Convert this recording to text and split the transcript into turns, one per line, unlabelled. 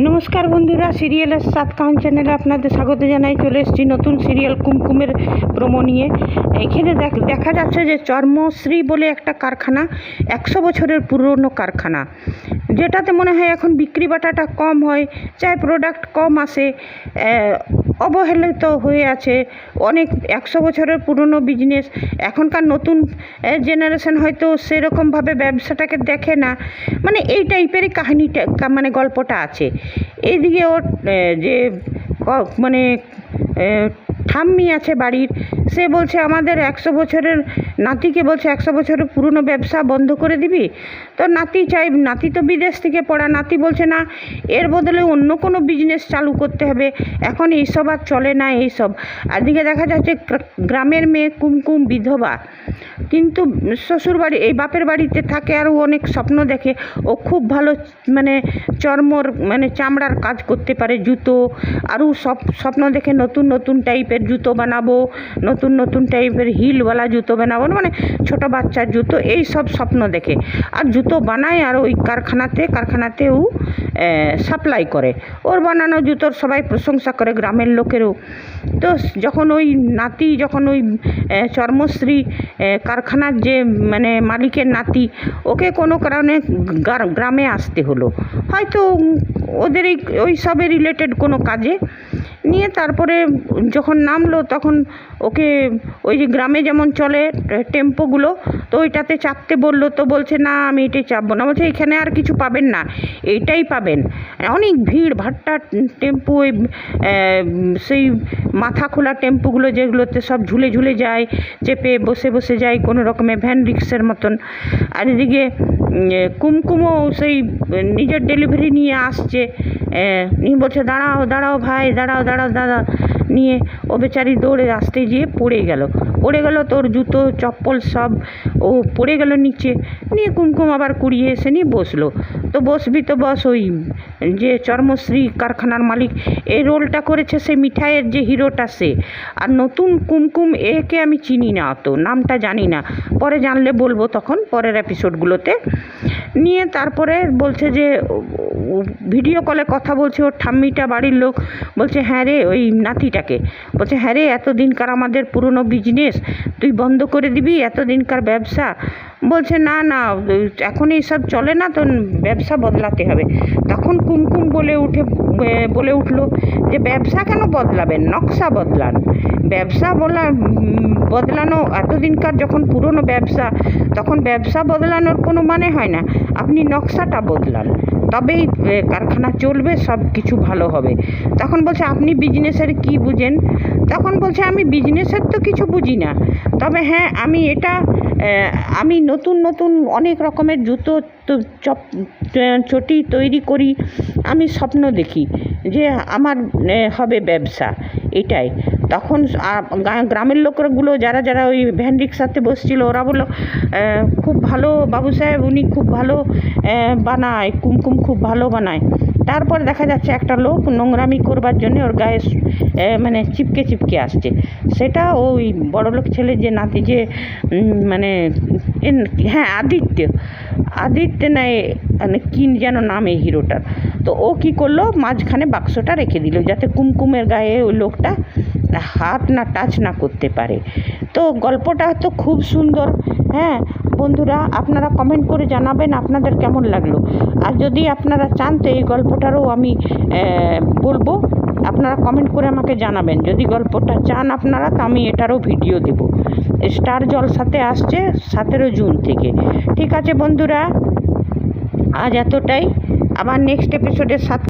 নমস্কার বন্ধুরা, সিরিয়ালের সাত কাহান চ্যানেলে আপনাদের স্বাগত জানাই। চলে এসেছি নতুন সিরিয়াল কুমকুমের প্রোমো নিয়ে। এখানে দেখা যাচ্ছে যে চর্মশ্রী বলে একটা কারখানা, 100 বছরের পুরনো কারখানা, যেটাতে মনে হয় এখন বিক্রি বাটাটা কম হয়, চাই প্রোডাক্ট কম আসে, অবহেলিত হয়ে আছে। অনেক 100 বছরের পুরনো বিজনেস, এখনকার নতুন জেনারেশন হয়তো সেরকমভাবে ব্যবসাটাকে দেখে না, মানে এই টাইপেরই কাহিনিটা, মানে গল্পটা আছে। এইদিকে ওর যে মানে ঠাম্মি আছে বাড়ির, সে বলছে আমাদের 100 বছরের নাতিকে বলছে 100 বছরের পুরনো ব্যবসা বন্ধ করে দিবি। তো নাতি তো বিদেশ থেকে পড়া, নাতি বলছে না, এর বদলে অন্য কোনো বিজনেস চালু করতে হবে, এখন এইসব আর চলে না এইসব। আদিকে দেখা যাচ্ছে গ্রামের মেয়ে কুমকুম বিধবা, কিন্তু শ্বশুরবাড়ি এই বাপের বাড়িতে থাকে, আরও অনেক স্বপ্ন দেখে। ও খুব ভালো মানে চামড়ার কাজ করতে পারে, জুতো, আরও সব স্বপ্ন দেখে নতুন নতুন টাইপের জুতো বানাবো, নতুন নতুন টাইপের হিলওয়ালা জুতো বানাবো, মানে ছোট বাচ্চার জুতো, এই সব স্বপ্ন দেখে। আর জুতো বানায়, আর ওই কারখানাতেও সাপ্লাই করে। ওর বানানো জুতোর সবাই প্রশংসা করে, গ্রামের লোকেরও। তো যখন ওই চর্মশ্রী কারখানার যে মানে মালিকের নাতি, ওকে কোনো কারণে গ্রামে আসতে হলো, হয়তো ওদের ওই সবে রিলেটেড কোনো কাজে নিয়ে। তারপরে যখন নামলো তখন ওকে ওই যে গ্রামে যেমন চলে টেম্পোগুলো, তো ওইটাতে চাপতে বললো, তো বলছে না আমি এটাই চাপবো না, বলছে এখানে আর কিছু পাবেন না, এইটাই পাবেন। অনেক ভিড় ভাট্টা টেম্পো, সেই মাথা খোলা টেম্পোগুলো যেগুলোতে সব ঝুলে ঝুলে যায়, চেপে বসে বসে যায় কোনো রকমের ভ্যান রিক্সার মতন। আর এদিকে কুমকুমও সেই নিজের ডেলিভারি নিয়ে আসছে, নিয়ে বলছে দাঁড়াও দাঁড়াও ভাই, দাঁড়াও দাঁড়াও দাদা, নিয়ে ও বেচারি দৌড়ে আসতে গিয়ে পড়ে গেল, তোর জুতো চপ্পল সব ও পড়ে গেল নিচে। নিয়ে কুমকুম আবার কুড়িয়ে এসে নিয়ে বসলো। তো বসবি তো বস, ওই যে চর্মশ্রী কারখানার মালিক এই রোলটা করেছে সে মিঠাইয়ের যে হিরোটা সে। আর নতুন কুমকুম, একে আমি চিনি না, অত নামটা জানি না, পরে জানলে বলবো তখন পরের এপিসোডগুলোতে। নিয়ে তারপরে বলছে যে ভিডিও কলে কথা বলছে ওর ঠাম্মিটা, বাড়ির লোক বলছে হ্যাঁ রে, ওই নাতিটাকে বলছে হ্যাঁ রে, এতদিনকার আমাদের পুরনো বিজনেস তুই বন্ধ করে দিবি, এতদিনকার ব্যবসা। বলছে না না, এখন এইসব চলে না, তো ব্যবসা বদলাতে হবে। তখন কুমকুম বলে উঠলো যে ব্যবসা কেন বদলাবেন, নকশা বদলান। ব্যবসা বদলানো এতদিনকার যখন পুরনো ব্যবসা, তখন ব্যবসা বদলানোর কোনো মানে হয় না, আপনি নকশাটা বদলান, তবেই কারখানা চলবে, সব কিছু ভালো হবে। তখন বলছে আপনি বিজনেসের কি বুঝেন? তখন বলছে আমি বিজনেসের তো কিছু বুঝি না, তবে হ্যাঁ আমি নতুন নতুন অনেক রকমের জুতো চটি তৈরি করি, আমি স্বপ্ন দেখি যে আমার হবে ব্যবসা, এটাই। তখন গ্রামের লোকগুলো যারা ওই ভ্যান রিক্সাতে বসছিল, ওরা বললো খুব ভালো বাবু সাহেব, উনি খুব ভালো বানায়, কুমকুম খুব ভালো বানায়। তারপর দেখা যাচ্ছে একটা লোক নোংরামি করবার জন্য ওর গায়ে মানে চিপকে আসছে। সেটা ওই বড়লোক ছেলে যে নাতি, যে মানে হ্যাঁ আদিত্য নয়, মানে কি যেন নাম এই হিরোটার। তো ও কি করলো, মাঝখানে বাক্সটা রেখে দিল, যাতে কুমকুমের গায়ে ওই লোকটা হাত না টাচ না করতে পারে। তো গল্পটা তো খুব সুন্দর। হ্যাঁ বন্ধুরা, আপনারা কমেন্ট করে জানাবেন আপনাদের কেমন লাগলো। আর যদি আপনারা চান তো এই গল্পটারও আমি বলবো, আপনারা কমেন্ট করে আমাকে জানাবেন। যদি গল্পটা চান আপনারা, তো আমি এটারও ভিডিও দেব। স্টার জলসাতে আসছে 17 জুন থেকে। ঠিক আছে বন্ধুরা, আজ এতটাই, আবার নেক্সট এপিসোডের সাথে